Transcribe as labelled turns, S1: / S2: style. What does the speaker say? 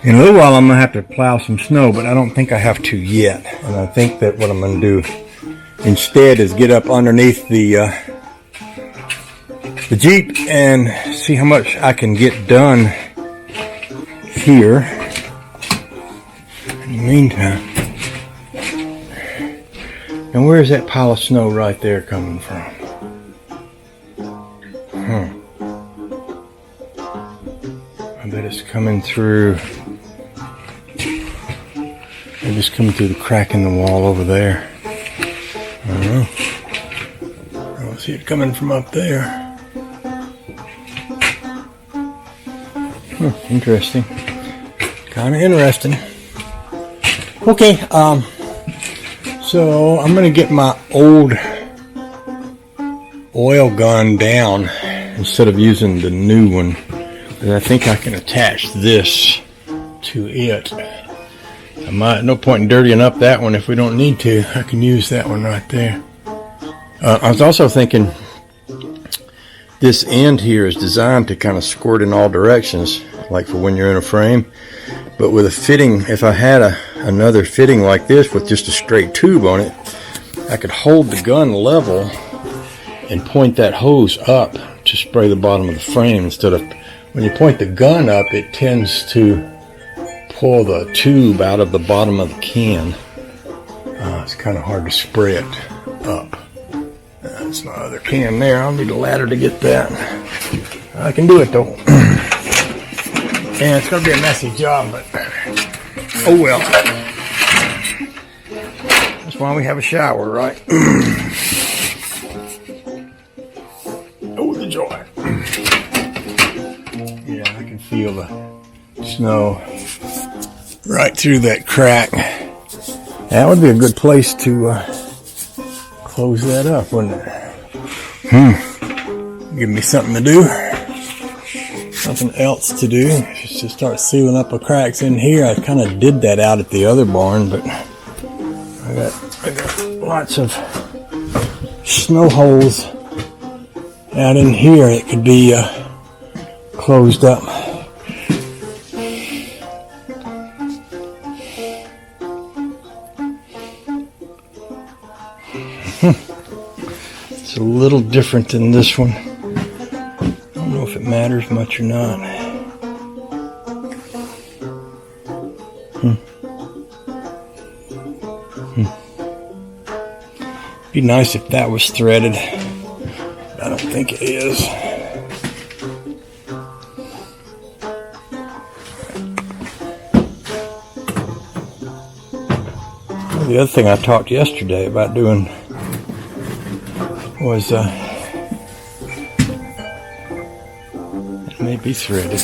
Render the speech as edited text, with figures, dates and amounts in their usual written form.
S1: In a little while, I'm going to have to plow some snow, but I don't think I have to yet. And I think that what I'm going to do instead is get up underneath the Jeep and see how much I can get done here. In the meantime, and where's that pile of snow right there coming from? I bet it's coming through. Maybe it's coming through the crack in the wall over there. I don't know. I don't see it coming from up there. Interesting. Kind of interesting. Okay, so I'm going to get my old oil gun down instead of using the new one. And I think I can attach this to it. No point in dirtying up that one if we don't need to. I can use that one right there. I was also thinking this end here is designed to kind of squirt in all directions, like for when you're in a frame. But with a fitting, if I had another fitting like this with just a straight tube on it, I could hold the gun level and point that hose up to spray the bottom of the frame instead of, when you point the gun up, it tends to pull the tube out of the bottom of the can. It's kind of hard to spray it up. That's my other can there. I'll need a ladder to get that. I can do it though. And it's going to be a messy job, but oh well. That's why we have a shower, right? Oh, the joy. Yeah, I can feel the snow right through that crack. That would be a good place to close that up, wouldn't it? Give me something to do. Something else to do. Just to start sealing up the cracks in here. I kind of did that out at the other barn, but I got lots of snow holes out in here that could be closed up. It's a little different than this one. I don't know if it matters much or not. Be nice if that was threaded. I don't think it is. The other thing I talked yesterday about doing was it may be threaded.